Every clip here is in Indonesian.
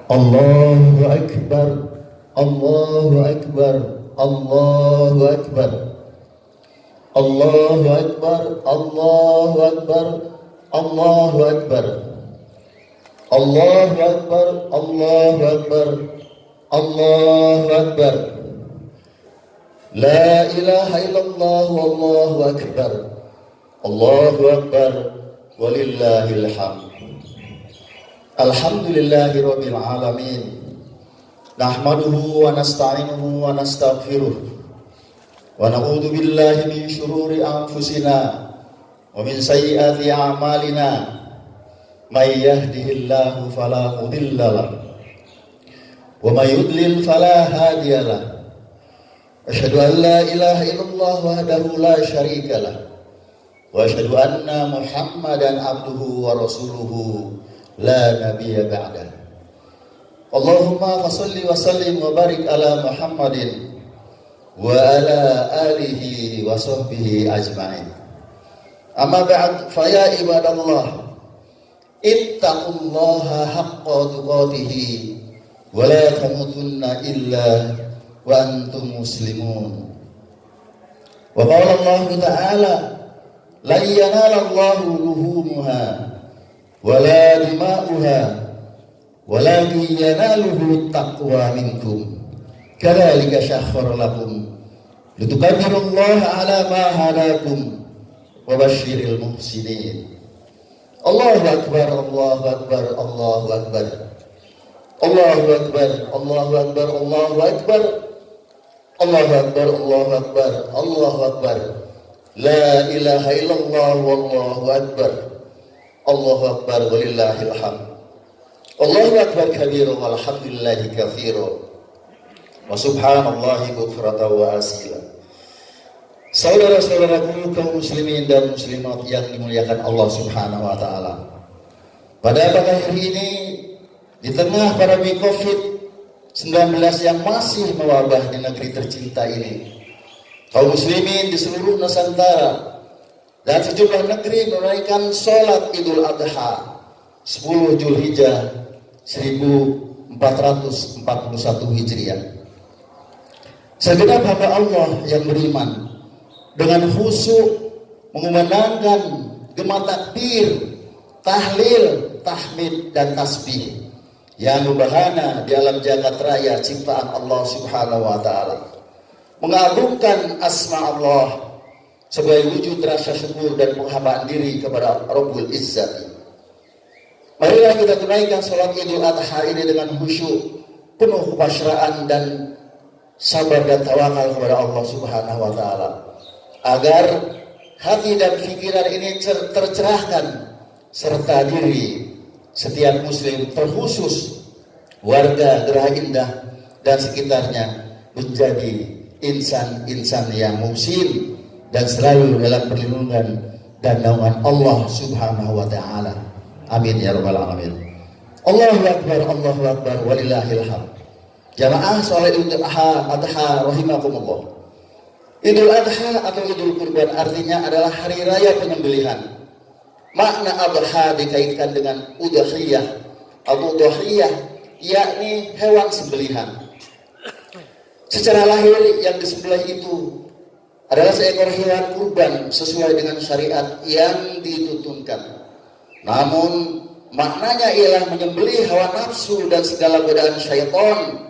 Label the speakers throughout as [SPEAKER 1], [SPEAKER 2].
[SPEAKER 1] Allahu Akbar, Allahu Akbar, Allahu Akbar, Allahu Akbar, Allahu Akbar, Allahu Akbar, Allahu Akbar, Allahu Akbar, Allahu Akbar. La ilaha illallah wallahu akbar. Allahu akbar walillahil hamd. Alhamdulillahi rabbil alamin. Nahmaduhu wa nasta'inuhu wa nastaghfiruh. Wa na'udzu billahi min shururi anfusina wa min sayyiati a'malina. May yahdihillahu fala mudilla lahu wa may yudlil fala hadiya lahu. Asyhadu an la ilaha illallah wahdahu la syarika lah wa asyhadu anna Muhammadan abduhu wa rasuluhu la nabiyya ba'dah. Allahumma fasholli wa sallim wa barik ala Muhammadin wa ala alihi wa sahbihi ajma'in. Amma ba'd, fa ya ibadallah, ittaqullaha haqqa tuqatihi wa la tamutunna illa wa antum muslimun. Wa qala Allah ta'ala, la yanalallahu luhumuha wa la dima'uha walakin yanaluhu taqwa minkum. Kadzalika syakhkhara lakum litukabbirullaha ala ma hadakum wa basyiril muhsinin. Allahu akbar, Allahu akbar, Allahu akbar, Allahu akbar, Allahu akbar, Allahu akbar, Allahu akbar, Allahu akbar, Allahu akbar. La ilaha illallah wallahu akbar. Allahu akbar walillahil hamd. Allahu akbar kabira walhamdulillahi katsira. Wa subhanallahi bukratan wa asila. Saudara-saudaraku kaum muslimin dan muslimat yang dimuliakan Allah Subhanahu wa taala. Pada pagi hari ini, di tengah pandemi COVID-19 yang masih mewabah di negeri tercinta ini, kaum muslimin di seluruh Nusantara dan sejumlah negeri menunaikan sholat Idul Adha 10 Zulhijjah 1441 Hijriah. Segenap hamba Allah yang beriman dengan khusyuk mengumandangkan gema takbir, tahlil, tahmid dan tasbih yang membahana di alam jagat raya ciptaan Allah Subhanahu wa taala, mengagungkan asma Allah sebagai wujud rasa syukur dan penghambaan diri kepada Rabbul Izzati. Marilah kita tunaikan salat Idul Adha ini dengan khusyuk, penuh kepasrahan dan sabar dan tawakal kepada Allah Subhanahu wa taala, agar hati dan pikiran ini tercerahkan serta diri setiap muslim, terkhusus warga Geraha Indah dan sekitarnya, menjadi insan-insan yang muhsin dan selalu dalam perlindungan dan naungan Allah Subhanahu wa taala. Amin ya rabbal alamin. Allahu akbar, Allahu akbar walillahil hamd. Jamaah salat Idul Adha rahimakumullah. Idul Adha atau Idul Kurban artinya adalah hari raya penyembelihan. Makna adha dikaitkan dengan udhiyah atau udhiyah, yakni hewan sembelihan. Secara lahir yang disembelih itu adalah seekor hewan kurban sesuai dengan syariat yang dituntunkan. Namun maknanya ialah menyembelih hawa nafsu dan segala godaan syaitan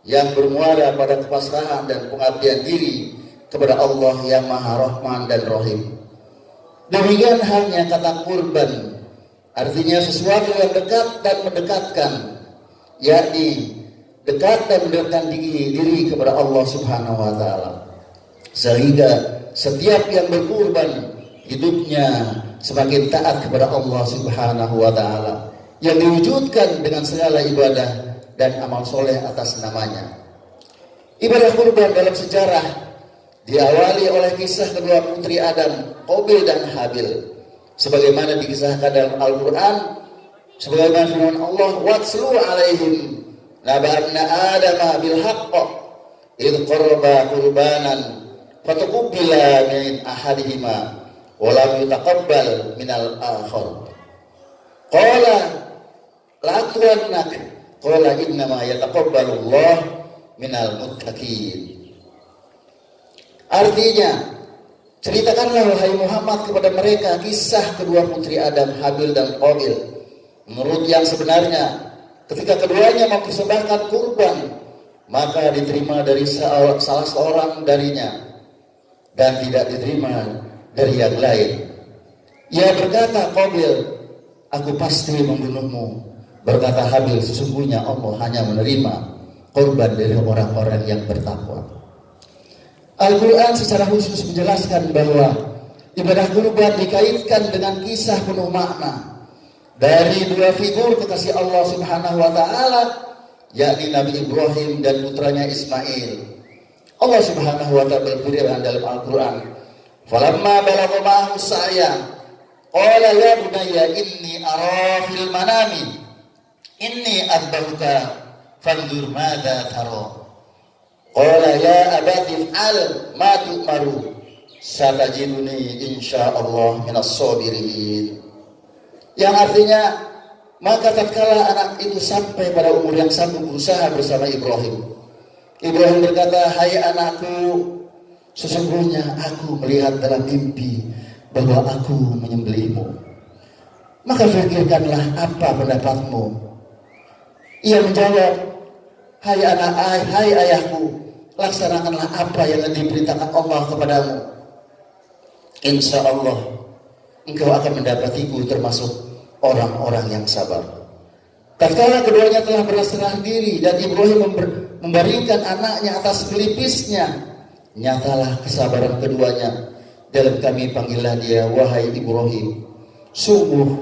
[SPEAKER 1] yang bermuara pada kepasrahan dan pengabdian diri kepada Allah yang Maha Rahman dan Rahim. Demikian halnya kata kurban, artinya sesuatu yang dekat dan mendekatkan, yakni dekat dan mendekatkan diri kepada Allah Subhanahu wa taala. Sehingga setiap yang berkurban hidupnya semakin taat kepada Allah Subhanahu wa taala, yang diwujudkan dengan segala ibadah dan amal soleh atas namanya. Ibadah kurban dalam sejarah diawali oleh kisah kedua putri Adam, Qabil dan Habil, sebagaimana dikisahkan dalam Al-Quran, sebagaimana firman Allah, watslu alaihim naba'abna adama bil haqq idh qarraba qurbanan fatuqbila min ahadihima wa lam yutaqabbal minal akhar qala la tuannak Qala innama yataqabbalullah minal muttaqin. Artinya, ceritakanlah wahai Muhammad kepada mereka kisah kedua putri Adam, Habil dan Qabil. Menurut yang sebenarnya, ketika keduanya mempersembahkan kurban, maka diterima dari salah seorang darinya dan tidak diterima dari yang lain. Ia berkata, Qabil, aku pasti membunuhmu. Berkata Habil, sesungguhnya Allah hanya menerima kurban dari orang-orang yang bertakwa. Al-Quran secara khusus menjelaskan bahwa ibadah kurban dikaitkan dengan kisah penuh makna dari dua figur kekasih Allah Subhanahu wa Ta'ala, yakni Nabi Ibrahim dan putranya Ismail. Allah Subhanahu wa Ta'ala berfirman dalam Al-Quran, "Falamma balagha ma'ahu sa'ya, qala ya bunayya inni ara fil manami inni adbahuka fanzur madza tara." Qala ya abati if'al ma tu'maru satajiduni insyaallah minas sabirin. Yang artinya, maka tatkala anak itu sampai pada umur yang sanggup berusaha bersama Ibrahim. Ibrahim berkata, "Hai anakku, sesungguhnya aku melihat dalam mimpi bahwa aku menyembelihmu. Maka fikirkanlah apa pendapatmu." Ia menjawab, hai ayahku, laksanakanlah apa yang diperintahkan Allah kepadamu. Insya Allah engkau akan mendapatiku termasuk orang-orang yang sabar. Tatkala keduanya telah berserah diri dan Ibrahim membaringkan anaknya atas pelipisnya, nyatalah kesabaran keduanya. Dan kami panggillah dia, wahai Ibrahim, sungguh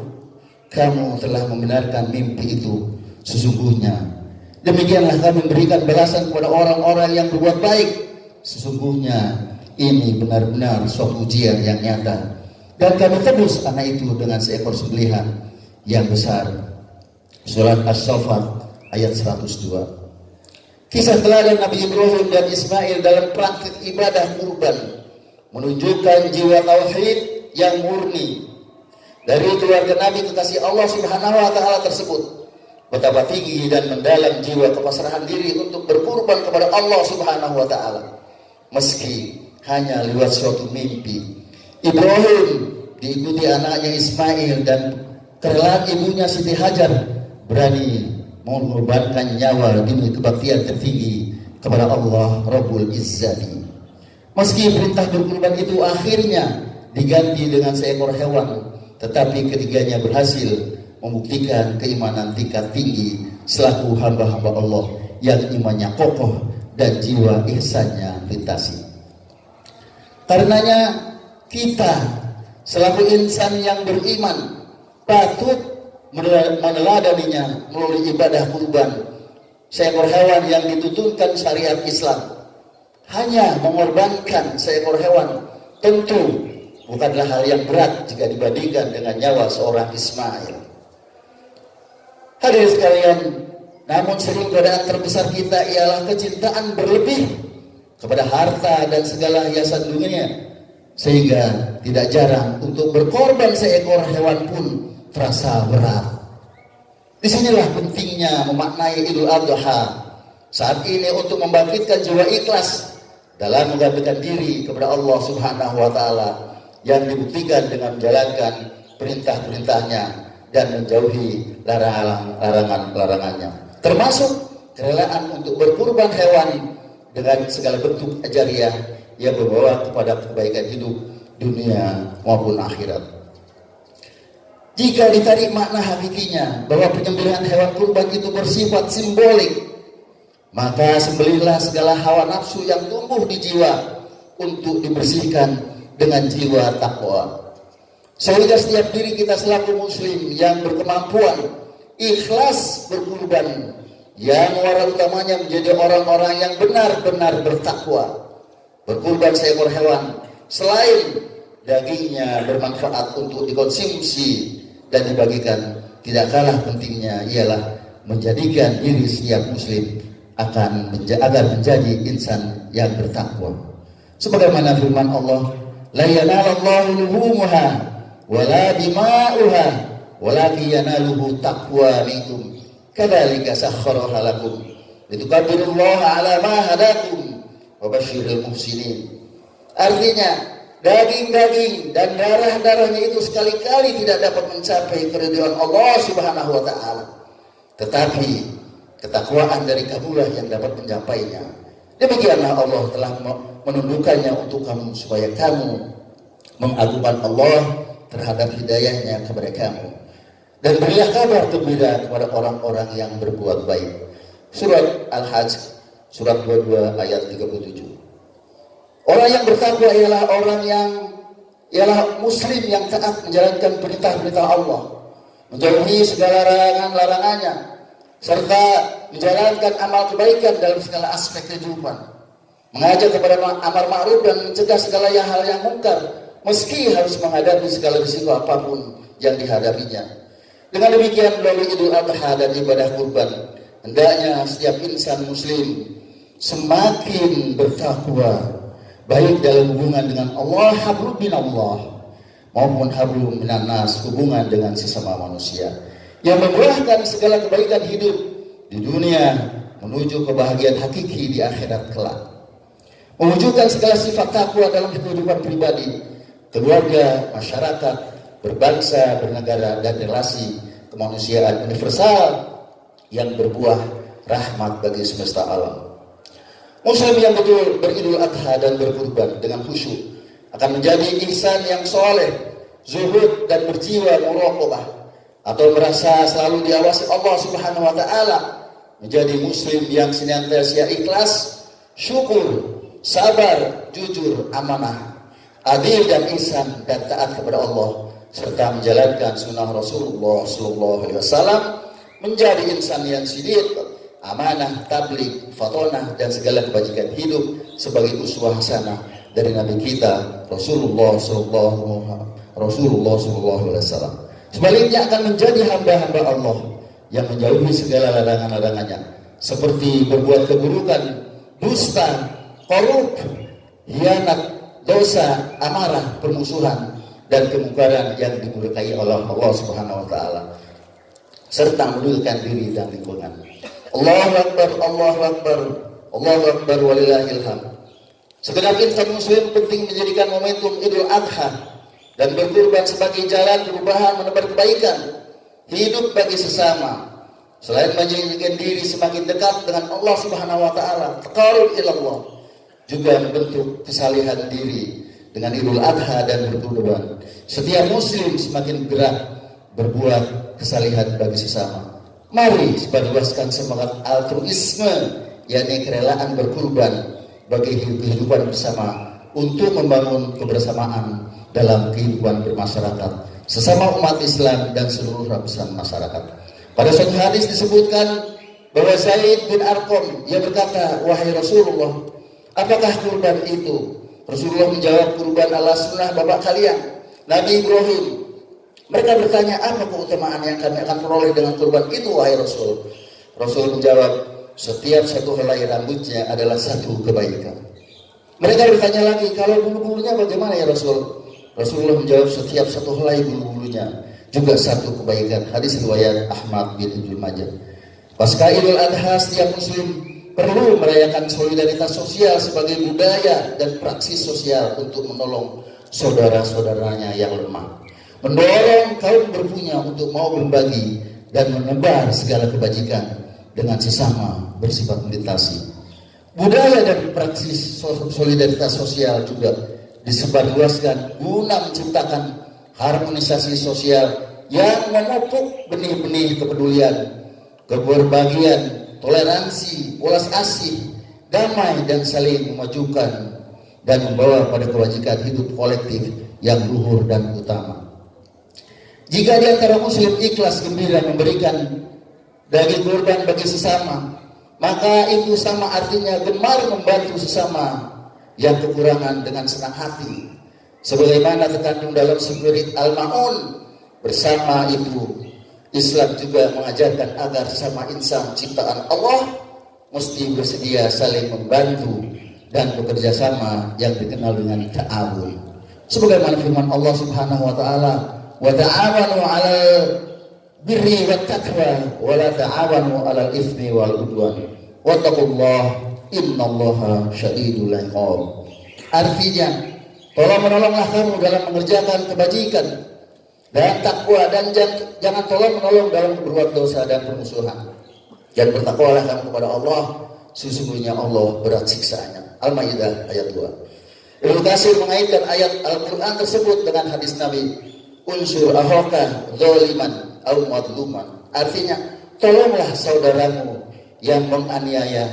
[SPEAKER 1] kamu telah membenarkan mimpi itu. Sesungguhnya demikianlah kami memberikan balasan kepada orang-orang yang berbuat baik. Sesungguhnya ini benar-benar suatu ujian yang nyata. Dan kami tebus anak itu dengan seekor sembelihan yang besar. Surat As-Saffat ayat 102. Kisah teladan Nabi Ibrahim dan Ismail dalam praktik ibadah kurban menunjukkan jiwa tauhid yang murni dari keluarga Nabi kekasih Allah Subhanahu wa Ta'ala tersebut. Betapa tinggi dan mendalam jiwa kepasrahan diri untuk berkurban kepada Allah Subhanahu wa Ta'ala, meski hanya lewat suatu mimpi. Ibrahim diikuti anaknya Ismail dan kerelaan ibunya Siti Hajar berani mengorbankan nyawa demi kebaktian tertinggi kepada Allah Rabbul Izzati. Meski perintah berkurban itu akhirnya diganti dengan seekor hewan, tetapi ketiganya berhasil membuktikan keimanan tingkat tinggi selaku hamba-hamba Allah yang imannya kokoh dan jiwa ihsannya prestasi. Karenanya kita selaku insan yang beriman patut meneladaninya melalui ibadah kurban, seekor hewan yang dituntutkan syariat Islam. Hanya mengorbankan seekor hewan tentu bukanlah hal yang berat jika dibandingkan dengan nyawa seorang Ismail. Hadirin sekalian, namun sering godaan terbesar kita ialah kecintaan berlebih kepada harta dan segala hiasan dunia, sehingga tidak jarang untuk berkorban seekor hewan pun terasa berat. Disinilah pentingnya memaknai Idul Adha saat ini untuk membangkitkan jiwa ikhlas dalam mengabdikan diri kepada Allah Subhanahu wa Ta'ala yang dibuktikan dengan menjalankan perintah-perintahnya dan menjauhi larangan-larangannya, termasuk kerelaan untuk berkurban hewan dengan segala bentuk ajariyah yang membawa kepada kebaikan hidup dunia maupun akhirat. Jika ditarik makna hakikinya bahwa penyembelihan hewan kurban itu bersifat simbolik, maka sembelihlah segala hawa nafsu yang tumbuh di jiwa untuk dibersihkan dengan jiwa takwa. Sehingga setiap diri kita selaku muslim yang berkemampuan ikhlas berkurban, yang muara utamanya menjadi orang-orang yang benar-benar bertakwa. Berkurban seekor hewan selain dagingnya bermanfaat untuk dikonsumsi dan dibagikan, tidak kalah pentingnya ialah menjadikan diri setiap muslim agar menjadi insan yang bertakwa. Sebagaimana firman Allah, la yanalallahu luhumuha wala dima'uha walakin yanaluhu taqwa minkum. kadzalika sakhkharaha lakum litukabbirullaha 'ala ma hadakum wa basyiril muhsinin. Artinya daging-daging dan darah-darahnya itu sekali-kali tidak dapat mencapai keridhaan Allah Subhanahu wa taala. Tetapi ketakwaan dari kamulah yang dapat mencapainya. Demikianlah Allah telah menundukkannya untuk kamu supaya kamu mengagungkan Allah terhadap hidayahnya kepada kamu. Dan berilah kabar gembira kepada orang-orang yang berbuat baik. Surat Al-Hajj, surat 22 ayat 37. Orang yang bertakwa ialah muslim yang taat menjalankan perintah-perintah Allah, menjauhi segala larangan-larangannya, serta menjalankan amal kebaikan dalam segala aspek kehidupan, mengajak kepada amar ma'ruf dan mencegah segala hal yang mungkar, meski harus menghadapi segala risiko apapun yang dihadapinya. Dengan demikian melalui Idul Adha dan ibadah kurban, hendaknya setiap insan muslim semakin bertakwa, baik dalam hubungan dengan Allah, hablum minallah, maupun hablum minan nas, hubungan dengan sesama manusia, yang membuahkan segala kebaikan hidup di dunia menuju kebahagiaan hakiki di akhirat kelak. Mewujudkan segala sifat takwa dalam kehidupan pribadi, keluarga, masyarakat, berbangsa, bernegara, dan relasi kemanusiaan universal yang berbuah rahmat bagi semesta alam. Muslim yang betul beridul adha dan berkurban dengan khusyuk akan menjadi insan yang soleh, zuhud dan berjiwa muraqabah, atau merasa selalu diawasi Allah Subhanahu wa taala, menjadi muslim yang senantiasa ikhlas, syukur, sabar, jujur, amanah, adil dan ihsan dan taat kepada Allah, serta menjalankan sunnah Rasulullah SAW, menjadi insan yang siddiq, amanah, tabligh, fatonah, dan segala kebajikan hidup sebagai uswah hasanah dari Nabi kita Rasulullah SAW. Sebaliknya akan menjadi hamba-hamba Allah yang menjauhi segala larangan-larangannya, seperti berbuat keburukan, dusta, korup, hianat, dosa, amarah, permusuhan, dan kemungkaran yang dimurkai oleh Allah Subhanahu wa taala, serta menundukkan diri dan lingkungan. Allahu Akbar, Allahu Akbar, Allahu Akbar, walillahil hamd. Segenap insan muslim penting menjadikan momentum Idul Adha dan berkurban sebagai jalan perubahan menebar kebaikan hidup bagi sesama. Selain menjadikan diri semakin dekat dengan Allah Subhanahu wa taala, taqarrub ila Allah, juga membentuk kesalihan diri dengan Idul Adha dan berkurban. Setiap muslim semakin gerak berbuat kesalihan bagi sesama. Mari sebarluaskan semangat altruisme, yakni kerelaan berkurban bagi kehidupan bersama untuk membangun kebersamaan dalam kehidupan bermasyarakat sesama umat Islam dan seluruh lapisan masyarakat. Pada suatu hadis disebutkan bahwa Zaid bin Arqam yang berkata, "Wahai Rasulullah, apakah kurban itu?" Rasulullah menjawab, "Kurban ala sunnah bapak kalian, Nabi Ibrahim." Mereka bertanya, "Apa keutamaan yang kami akan peroleh dengan kurban itu, wahai Rasul?" Rasul menjawab, "Setiap satu helai rambutnya adalah satu kebaikan." Mereka bertanya lagi, "Kalau bulu-bulunya bagaimana ya Rasul?" Rasulullah menjawab, "Setiap satu helai bulu-bulunya juga satu kebaikan." Hadis riwayat Ahmad bin Ibnu Majah. Pasca Idul Adha, setiap muslim perlu merayakan solidaritas sosial sebagai budaya dan praksis sosial untuk menolong saudara-saudaranya yang lemah, mendorong kaum berpunya untuk mau berbagi dan menebar segala kebajikan dengan sesama bersifat melintasi. Budaya dan praksis solidaritas sosial juga disebarluaskan guna menciptakan harmonisasi sosial yang memupuk benih-benih kepedulian, keberbahagiaan, toleransi, welas asih, damai, dan saling memajukan dan membawa pada kewajiban hidup kolektif yang luhur dan utama. Jika di antara muslim ikhlas gembira memberikan daging kurban bagi sesama, maka itu sama artinya gemar membantu sesama yang kekurangan dengan senang hati. Sebagaimana terkandung dalam spirit Al-Ma'un, bersama itu Islam juga mengajarkan agar sesama insan ciptaan Allah mesti bersedia saling membantu dan bekerja sama yang dikenal dengan ta'awun. Sebagaimana firman Allah Subhanahu wa taala, "Wa ta'awanu 'alal birri wat taqwa wa la ta'awanu 'alal itsmi wal 'udwan. Wattaqullaha innallaha syadidul 'iqab. Artinya, tolong menolonglah kamu dalam mengerjakan kebajikan dan takwa, dan jangan tolong menolong dalam berbuat dosa dan permusuhan. Dan bertakwalah kamu kepada Allah, sesungguhnya Allah berat siksanya. Al-Maidah ayat 2. Ibnu Katsir mengaitkan ayat Al-Quran tersebut dengan hadis Nabi, unsur ahoka zaliman au madluman. Artinya, tolonglah saudaramu yang menganiaya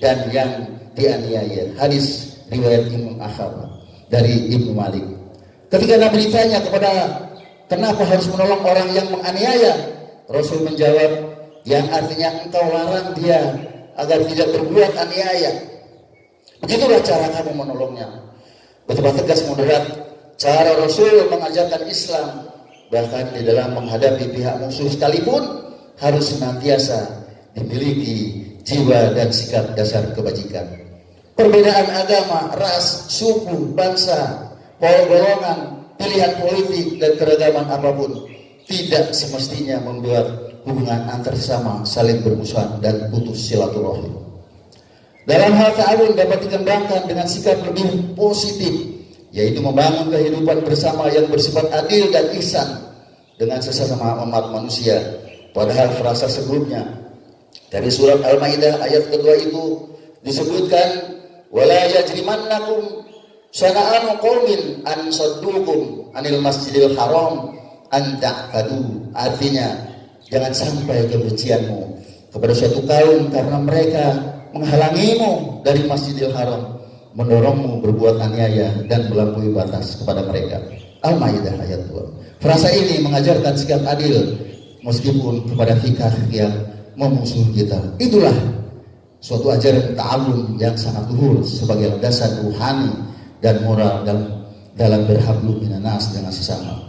[SPEAKER 1] dan yang dianiaya. Hadis riwayat Imam Ahmad dari Ibnu Malik. Ketika Nabi ditanya kenapa harus menolong orang yang menganiaya, Rasul menjawab, yang artinya engkau larang dia agar tidak berbuat aniaya. Begitulah cara kamu menolongnya. Betapa tegas moderat cara Rasul mengajarkan Islam, bahkan di dalam menghadapi pihak musuh sekalipun harus senantiasa dimiliki jiwa dan sikap dasar kebajikan. Perbedaan agama, ras, suku, bangsa, golongan, pilihan politik dan keragaman apapun tidak semestinya membuat hubungan antar sesama saling bermusuhan dan putus silaturahim. Dalam hal ta'awun dapat dikembangkan dengan sikap lebih positif, yaitu membangun kehidupan bersama yang bersifat adil dan ihsan dengan sesama umat manusia. Padahal frasa sebelumnya dari surat Al-Maidah ayat kedua itu disebutkan, wala yajrimannakum syana'anu qaumin an saddukum anil masjidil haram an ta'tadu. Artinya, jangan sampai kebencianmu kepada suatu kaum karena mereka menghalangimu dari Masjidil Haram, mendorongmu berbuat aniaya dan melampaui batas kepada mereka. Al-Maidah ayat 2. Frasa ini mengajarkan sikap adil meskipun kepada fikah yang memusuhi kita. Itulah suatu ajaran ta'awun yang sangat luhur sebagai landasan ruhani dan moral dalam berhablu minan nas dengan sesama.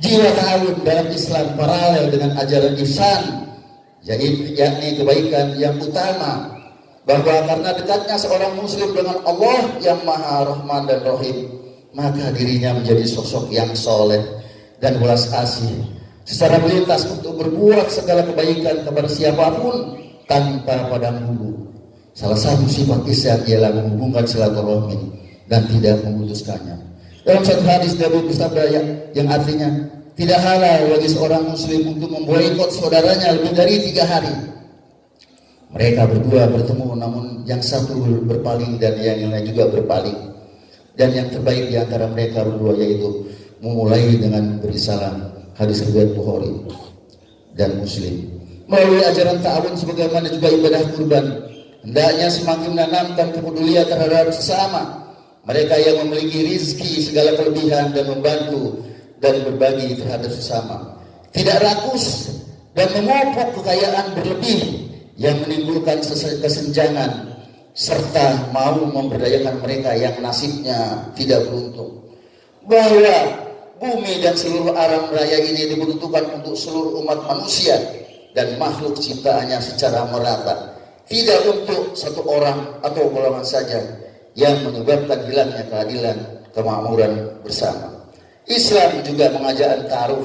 [SPEAKER 1] Jiwa ta'awun dalam Islam paralel dengan ajaran ihsan, yakni kebaikan yang utama, bahwa karena dekatnya seorang muslim dengan Allah yang Maha Rahman dan Rahim, maka dirinya menjadi sosok yang soleh dan welas asih secara melintas untuk berbuat segala kebaikan kepada siapapun tanpa pandang bulu. Salah satu sifat ihsan ialah menghubungkan silaturahmi dan tidak memutuskannya. Dalam satu hadis Nabi bersabda yang artinya, tidak halal bagi seorang muslim untuk memboikot saudaranya lebih dari 3 hari. Mereka berdua bertemu, namun yang satu berpaling dan yang lain juga berpaling. Dan yang terbaik di antara mereka berdua yaitu memulai dengan beri salam. Hadis riwayat Bukhari dan Muslim. Melalui ajaran ta'awun sebagaimana juga ibadah kurban, hendaknya semakin menanamkan kepedulian terhadap sesama. Mereka yang memiliki rizki segala kelebihan dan membantu dan berbagi terhadap sesama, tidak rakus dan memupuk kekayaan berlebih yang menimbulkan kesenjangan, serta mau memberdayakan mereka yang nasibnya tidak beruntung. Bahwa bumi dan seluruh alam raya ini diperuntukkan untuk seluruh umat manusia dan makhluk ciptaannya secara merata, tidak untuk satu orang atau golongan saja yang menyebabkan hilangnya keadilan, kemakmuran bersama. Islam juga mengajarkan ta'aruf,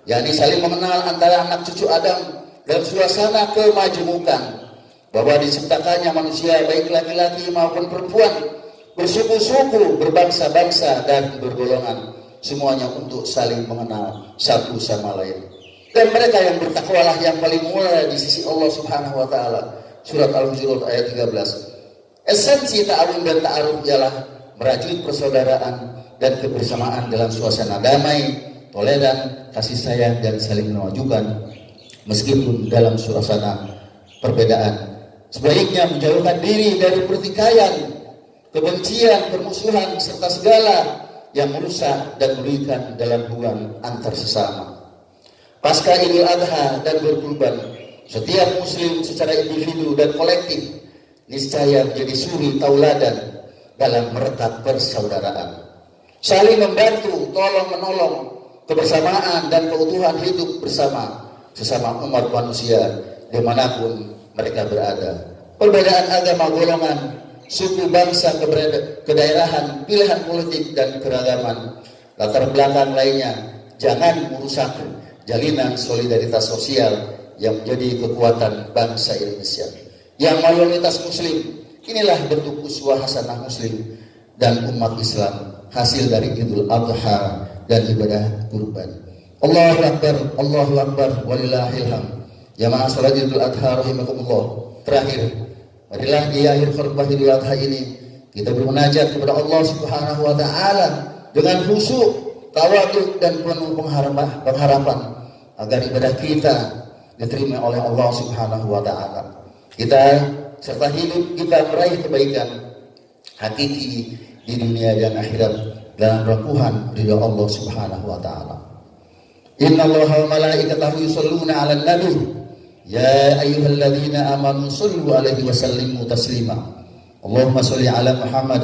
[SPEAKER 1] yakni saling mengenal antara anak cucu Adam dalam suasana kemajemukan, bahwa diciptakannya manusia baik laki-laki maupun perempuan, bersuku-suku, berbangsa-bangsa dan bergolongan, semuanya untuk saling mengenal satu sama lain. Dan mereka yang bertakwalah yang paling mulia di sisi Allah Subhanahu wa taala. Surat Al-Hujurat ayat 13. Esensi ta'awun dan ta'aruf ialah merajut persaudaraan dan kebersamaan dalam suasana damai, toleran, kasih sayang dan saling memajukan meskipun dalam suasana perbedaan. Sebaiknya menjauhkan diri dari pertikaian, kebencian, permusuhan serta segala yang merusak dan merugikan dalam hubungan antar sesama. Pasca Idul Adha dan berkurban, setiap muslim secara individu dan kolektif niscaya menjadi suri tauladan dalam merekat persaudaraan, saling membantu, tolong menolong, kebersamaan dan keutuhan hidup bersama sesama umat manusia dimanapun mereka berada. Perbedaan agama, golongan, suku, bangsa, kedaerahan, pilihan politik dan keragaman latar belakang lainnya jangan merusak jalinan solidaritas sosial yang menjadi kekuatan bangsa Indonesia. Yang mayoritas muslim, inilah bentuk uswah hasanah muslim dan umat Islam hasil dari Idul Adha dan ibadah kurban. Allahu Akbar, walillahil hamd. Jamaah salat Idul Adha rahimakumullah. Terakhir, marilah di akhir khutbah Idul Adha ini kita bermunajat kepada Allah Subhanahu wa taala dengan khusyuk, tawadhu dan penuh pengharapan agar ibadah kita diterima oleh Allah Subhanahu wa taala. Kita serta hidup kita meraih kebaikan hakiki di dunia dan akhirat dalam rangkuhan ridha Allah Subhanahu wa taala. Innallaha wa malaikatahu yusholluna 'alan nabi ya ayyuhalladzina amanu shallu 'alaihi wa sallimu taslima. Allahumma shalli 'ala Muhammad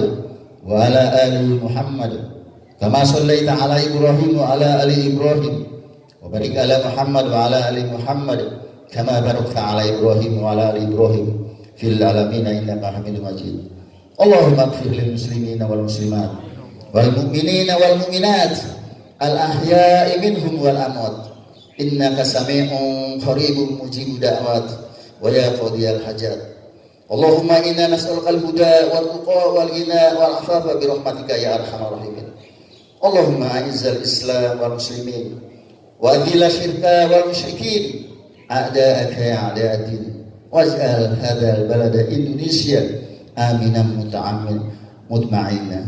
[SPEAKER 1] wa 'ala ali Muhammad kama shallaita 'ala Ibrahim wa 'ala ali Ibrahim wa barik 'ala Muhammad wa 'ala ali Muhammad kama barakta 'ala Ibrahim wa 'ala ali Ibrahim fil 'alamin innaka Hamidum Majid. Allahumma ighfir lil muslimina wal muslimat wal mu'minina wal mu'minat al ahya'i minhum wal amwat innaka sami'un qaribun mujibud da'wat wa ya qadiyal hajat. Allahumma inna nas'aluka al huda wal tuqa wal ghina wal afafa bi rahmatika ya arhamar rahimin. Allahumma a'izzal islam wal muslimin wa adhil syirka wal musyrikin a'da'aka ya a'da'ad-din waj'al hadzal balada Indonesia aminan mutma'inna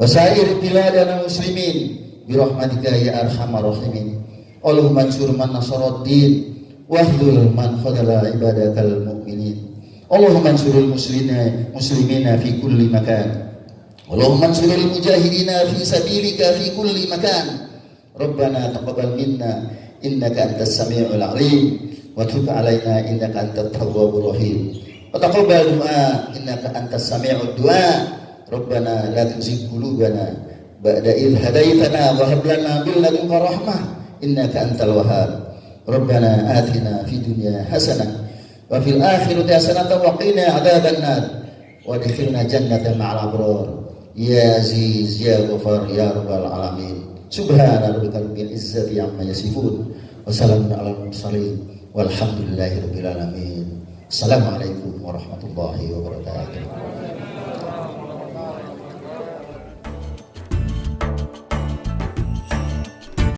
[SPEAKER 1] wa sa'ir biladana muslimin bi rahmatika ya arhamar rahimin. Allahumma ansur man nasarad din wahdul man khadala ibadakal mu'minin. Allahumma ansurul muslimina fi kulli makan. Allahumma ansurul mujahidina fi sabilika fi kulli makan. Rabbana taqabbal minna innaka antas samiul alim wa tub alaina innaka antat tawwabur rahim. Wa taqabbal du'a innaka antas sami'ud du'a. Rabbana la tuzigh qulubana ba'da idh hadaitana wa hab lana min ladunka rahmah innaka antal wahhab. Rabbana atina fid dunya hasanah wa fil akhirati hasanatan wa qina adzaban nar wa adkhilna jannata ma'al abrar ya aziz ya ghafar ya rabbal alamin. Subhana rabbika rabbil izzati amma yasifun wa salamun alal mursalin walhamdulillahi rabbil alamin. Assalamualaikum warahmatullahi wabarakatuh.